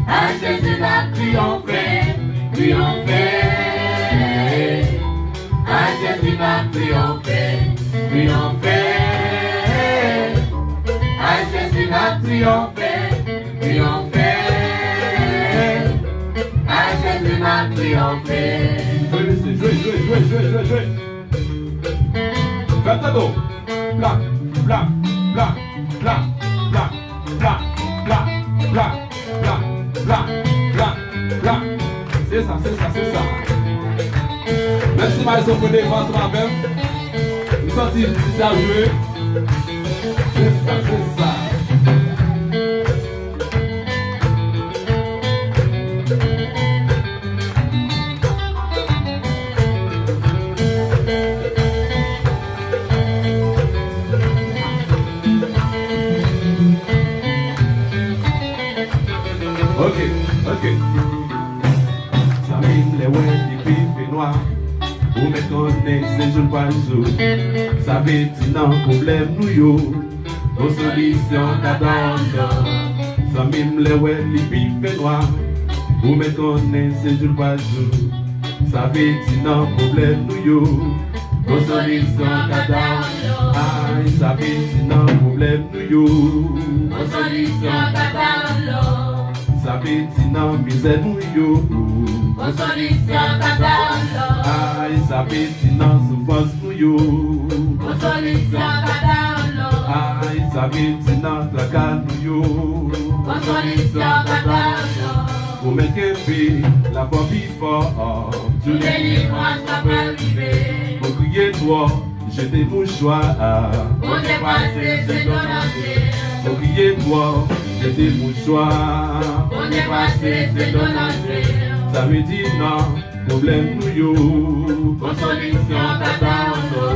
À Jésus n'a triomphé, triomphé. À Jésus n'a triomphé, triomphé. À Jésus n'a triomphé, triomphé. À Jésus n'a triomphé. Jouez. Cantado. Bla, bla, bla, bla, bla, bla, bla, bla, bla, bla, bla, bla. C'est ça. Même si ma leçon pour défense moi-même, nous sommes ici à jouer. C'est ça. Ok. Ça mine les ouais qui fait noir. Vous me connaissez jour par jour. Ça fait non problème nous yo. Nos solutions d'attendre. Ça mine les ouais qui fait noir. Vous me connaissez jour par jour. Ça fait non problème nous yo. Nos solutions d'attendre. Aïe, ça fait non problème nous yo. Nos solutions d'attendre. Ça fait non misère nous yo. Nos solutions d'attendre. Aïe, ça fait non souffrance nous yo. Nos solutions d'attendre. Aïe, ça fait non tracas nous yo. Nos solutions d'attendre. Pour mettre la vie fort. Tout délivrance va pas arriver. Pour crier toi, jeter mouchoir. Pour dépasser c'est donner. Pour crier toi, jeter mouchoir. Pour dépasser c'est donner. Ça veut dire non, problème nous yo. Nos solutions d'attendre.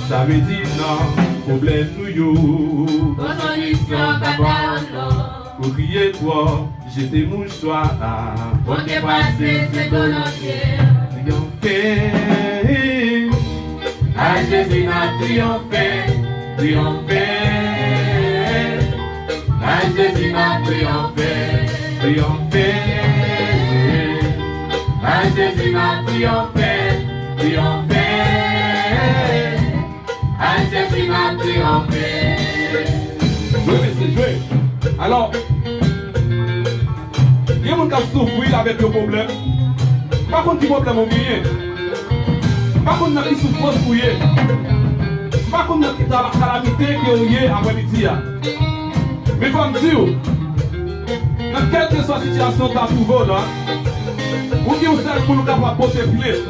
Ça veut dire non, problème nous yo. Nos solutions d'attendre. Pour crier toi, jeter mouchoir. Pour dépasser c'est donner. Triomphé. À Jésus n'a triomphé, triomphé. À Jésus n'a triomphé, Triomphé. à Jésus n'a triomphé, triomphé. À Jésus n'a triomphé. Jouez. Alors, il y a des gens qui souffrent avec le problème. Par contre, le problème est oublié. Par contre, il y a des souffrances pour y. Par contre, il y a des calamités qui y après-midi. Mais il faut me dire, dans quelle que soit la situation que tu as trouvée, ou qui est le seul monde capable de porter plainte,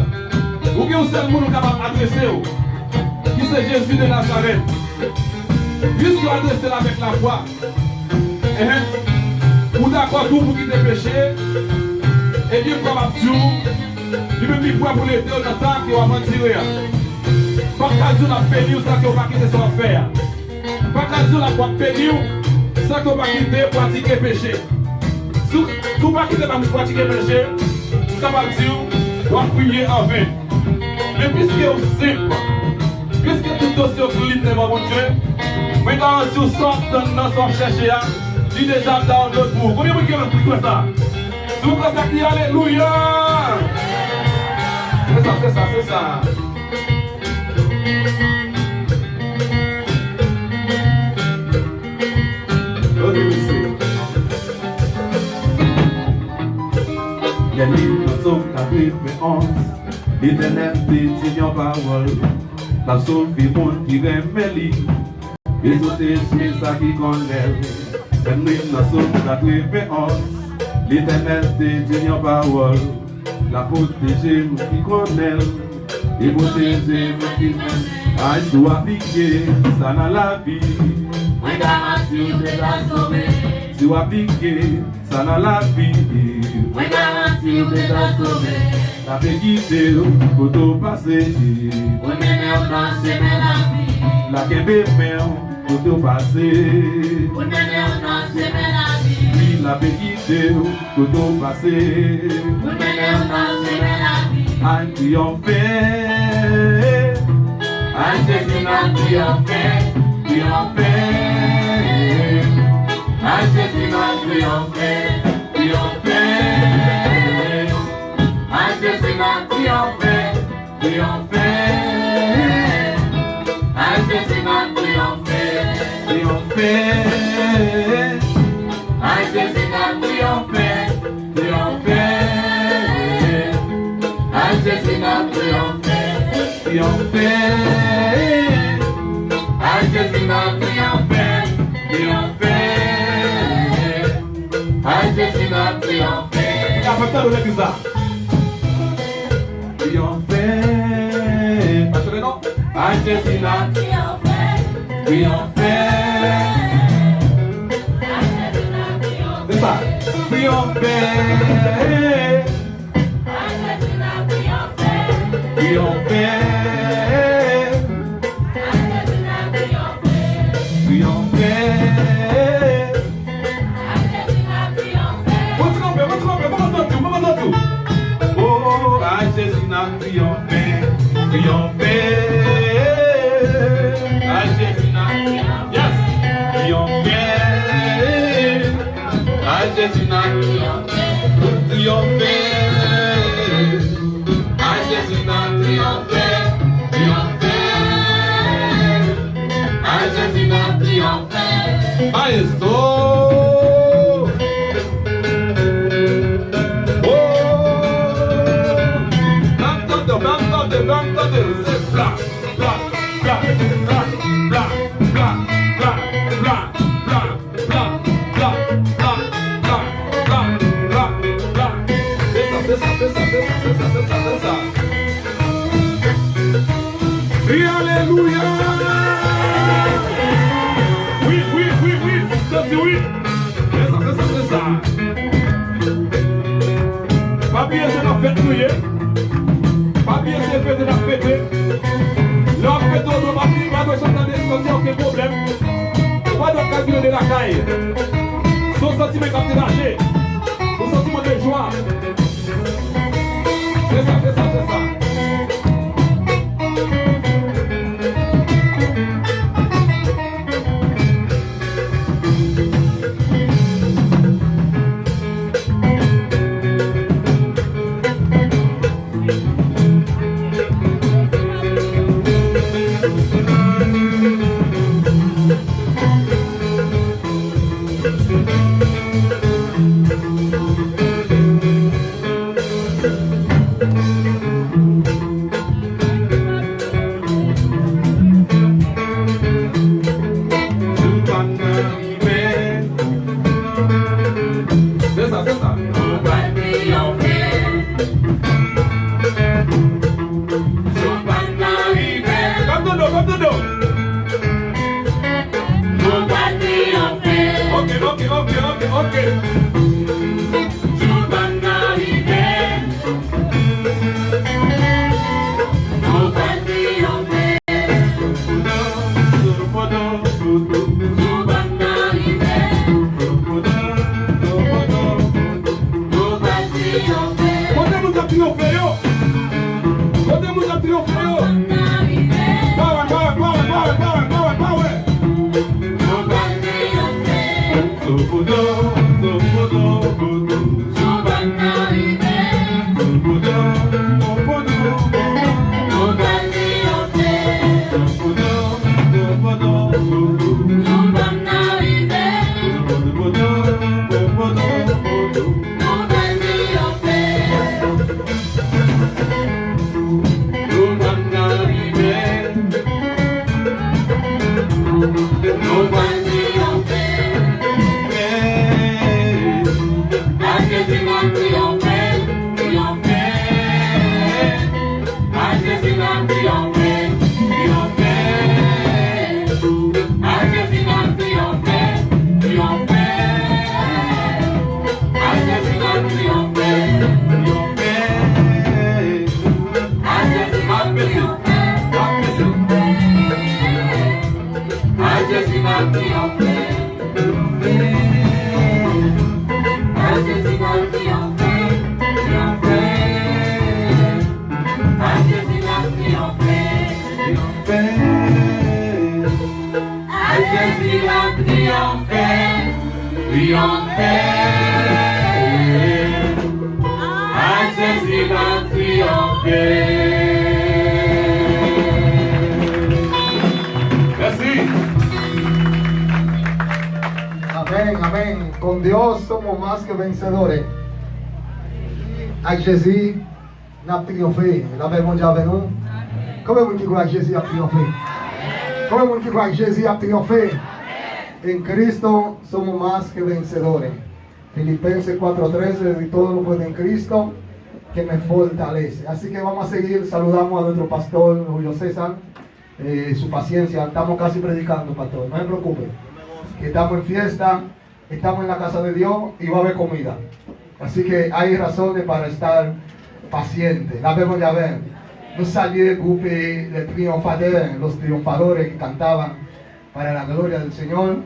ou qui est le seul monde capable d'adresser, qui c'est Jésus de Nazareth. Puisque vous adressez avec la foi, ou d'accord tout pour quitter le péché, et bien comme Abdou, il me dit pour l'été, on attend qu'il va mentir. Pas qu'à Dieu la pénible sans qu'il va quitter son affaire. Pas qu'à Dieu la pénible sans qu'il va quitter pratiquer le péché. Si vous ne quittez pas pratiquer le péché, vous allez dire, vous allez prier en vain. Mais puisque vous êtes simple, puisque tout dossier est clean devant mon Dieu, maintenant si vous sortez dans son chercher, il est déjà dans notre bout. Combien de gens qui ont ça? Si vous consacrez, alléluia! C'est ça. Il y a une chanson qui a 11. L'Éternel dit en parole. La sauve du monde qui remet les autres chez ça qui connaît. Une chanson qui a 11. L'Éternel dit en parole. La protéger qui connaît. Et protéger qui connaît. Aïe, sous appliquer, ça dans la vie. Moi, garantie, je vais la sauver. Si vous appliquez, ça dans la vie. Moi, garantie, je vais la sauver. La paix quitter, pour tout passer. Oui, mais on chemin la vie. La kebe fait, pour tout passer. Oui, mais on chemin la vie. Oui, la paix quitter, pour tout passer. Oui, mais on chemin la vie. Un triomphé. À Jésus n'a triomphé, triomphé. À Jésus triompher, triompher. À Jésus n'a triomphé, triomphé. À Jésus n'a triomphé, triomphé. À Jésus n'a triomphé, triomphé. À Jésus n'a triomphé, triomphé. À Jésus n'a triomphé, triomphé. À Jésus n'a triomphé. Après le l'église là. Triomphé. Parce que non. À Jésus n'a triomphé, triomphé. C'est ça. Triomphé. Triomphé. Triomphé. Oh, à Jésus n'a triomphé, triomphé. À Jésus n'a triomphé, yes, triomphé. À Jésus n'a triomphé, triomphé. À Jésus n'a triomphé, triomphé. À Jésus n'a triomphé, maestro. Alléluia. Oui, oui, oui, oui, ça c'est oui. C'est ça. Pas bien c'est la fête nouillée. Pas bien c'est fête de la fête. Leur fête on va pas chanter aucun problème. Pas de calculer de la caille. Son sentiment quand tu lâché. Son sentiment de joie. C'est ça. À Jésus va triompher. Merci. Amén, amén. Con Dios somos más que vencedores. Avec Jésus, nous avons triomphé. La paix mondiale avec nous. Combien de gens qui croient que Jésus a triomphé? Combien de gens qui croient que Jésus a triomphé? En Cristo somos más que vencedores. Filipenses 4:13, y todo lo puedo en Cristo que me fortalece. Así que vamos a seguir. Saludamos a nuestro pastor Julio César. Su paciencia, estamos casi predicando, pastor. No se preocupe. Que estamos en fiesta, estamos en la casa de Dios y va a haber comida. Así que hay razones para estar pacientes. La vemos ya ver. Nous saluons el grupo de triunfadores, los triunfadores que cantaban para la gloria del Señor.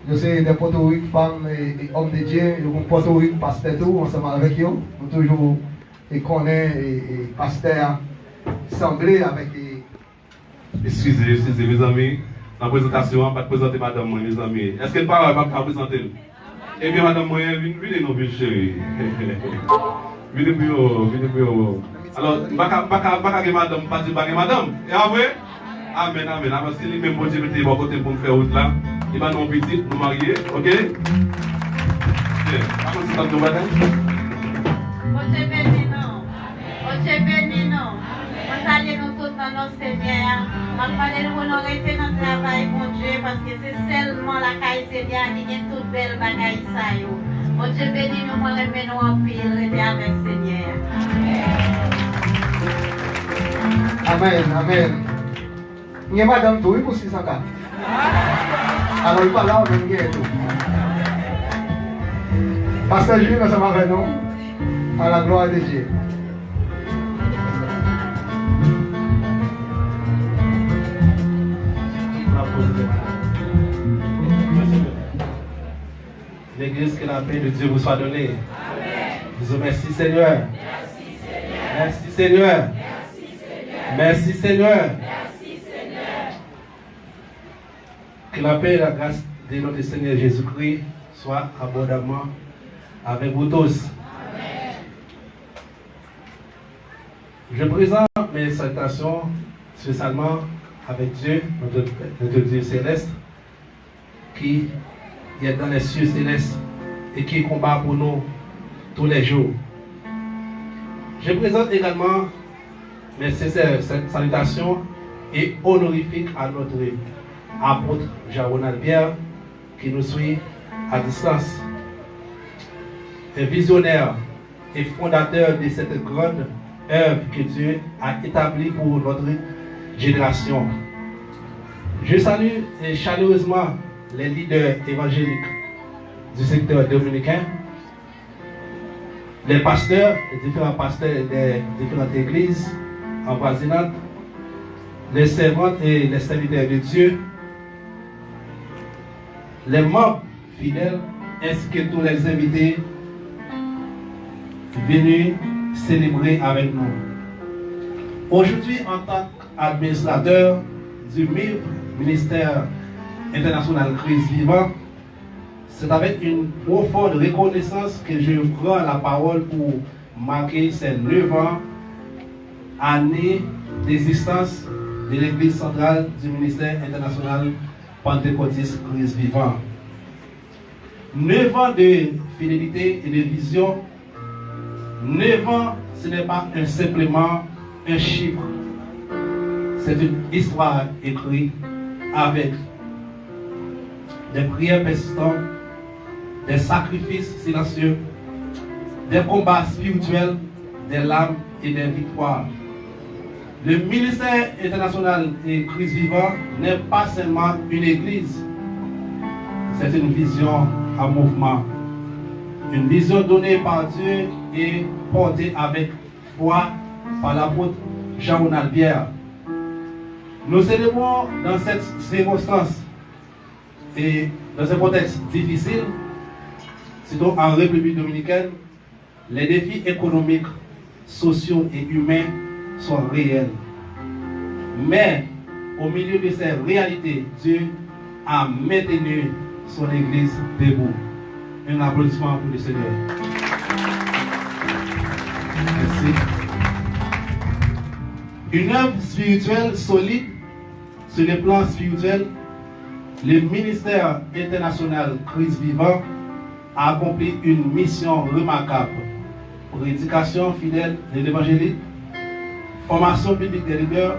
Yo soy de Puerto Rico, femme et homme de Dieu. Je suis Puerto Rico, pasteur tout, ensemble avec eux. Nous toujours connaissons pasteur semblé avec. Excusez, mes amis. La présentation, pas de présenter madame, mes amis. Est-ce que le parole va pas présenter? Eh bien, madame, venez nous, bien chérie. Venez plus haut, venez plus haut. Alors, pas madame, pas dire madame. Et après? Amen, amen. Parce que lui-même, bon Dieu, mettez mon côté pour me faire route là. Il va nous petit, nous marier, ok? Par contre, c'est pas de madame. Dieu béni nous. Dieu béni nous. On salue nous tous dans nos Seigneur. On va nous honorer dans le travail, mon Dieu, parce que c'est seulement la caille Seigneur qui est toute belle bagaille ça. Mon Dieu béni nous, moi remet nous en pile, et avec Seigneur. Amen, amen. Il y a madame tout, il faut 604. Alors, il parle là, on va gagner tout. Pasteur Jules, nous sommes avec nous, à la gloire de Dieu. L'église, que la paix de Dieu vous soit donnée. Amen. Disons merci Seigneur. Merci Seigneur. Merci Seigneur. Merci Seigneur. Merci Seigneur. Que la paix et la grâce de notre Seigneur Jésus-Christ soient abondamment avec vous tous. Amen. Je présente mes salutations spécialement avec Dieu, notre Dieu céleste, qui est dans les cieux célestes et qui combat pour nous tous les jours. Je présente également mes sincères salutations et honorifiques à notre apôtre Jean-Ronald Pierre qui nous suit à distance. Un visionnaire et fondateur de cette grande œuvre que Dieu a établie pour notre génération. Je salue chaleureusement les leaders évangéliques du secteur dominicain, les pasteurs, les différents pasteurs des différentes églises avoisinantes, les servantes et les serviteurs de Dieu, les membres fidèles, ainsi que tous les invités venus célébrer avec nous. Aujourd'hui, en tant qu'administrateur du ministère international Christ vivant, c'est avec une profonde reconnaissance que je prends la parole pour marquer ces 9 ans, années d'existence de l'Église centrale du ministère international pentecôtiste Christ vivant. 9 ans de fidélité et de vision. 9 ans, ce n'est pas simplement un chiffre. C'est une histoire écrite avec des prières persistantes, des sacrifices silencieux, des combats spirituels, des larmes et des victoires. Le ministère international et Christ vivant n'est pas seulement une église, c'est une vision en mouvement. Une vision donnée par Dieu et portée avec foi par l'apôtre Jean-Ronald Pierre. Nous célébrons dans cette circonstance et dans un contexte difficile, surtout en République dominicaine, les défis économiques, sociaux et humains sont réels. Mais au milieu de ces réalités, Dieu a maintenu son Église debout. Un applaudissement pour le Seigneur. Merci. Une œuvre spirituelle solide sur le plan spirituel, le ministère international Christ Vivant a accompli une mission remarquable. Prédication fidèle de l'évangélique, formation biblique des leaders,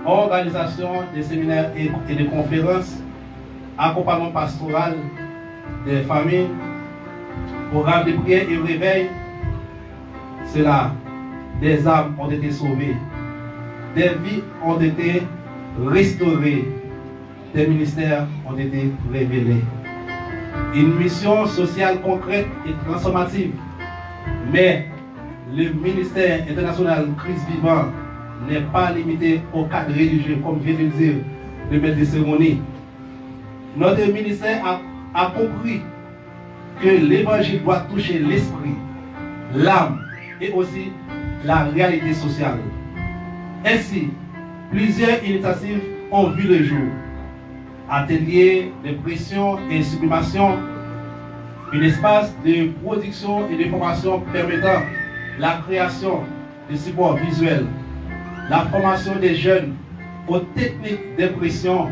organisation des séminaires et des conférences, accompagnement pastoral des familles, programme de prière et réveil. C'est là, des âmes ont été sauvées, des vies ont été restaurées, des ministères ont été révélés. Une mission sociale concrète et transformative. Mais le ministère international Christ Vivant n'est pas limité au cadre religieux, comme vient de le dire le maître de cérémonie. Notre ministère a compris que l'évangile doit toucher l'esprit, l'âme et aussi la réalité sociale. Ainsi, plusieurs initiatives ont vu le jour. Ateliers de pression et sublimation, un espace de production et de formation permettant la création de supports visuels, la formation des jeunes aux techniques d'impression,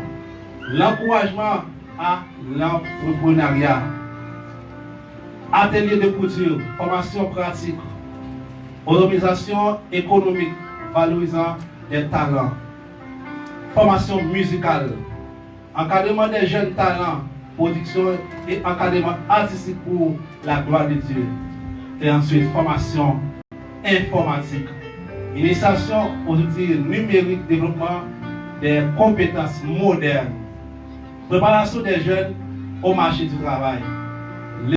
l'encouragement à l'entrepreneuriat, ateliers de couture, formation pratique, autonomisation économique valorisant les talents, formation musicale, encadrement des jeunes talents, production et encadrement artistique pour la gloire de Dieu. Et ensuite, formation informatique, initiation aux outils numériques, développement des compétences modernes, préparation des jeunes au marché du travail,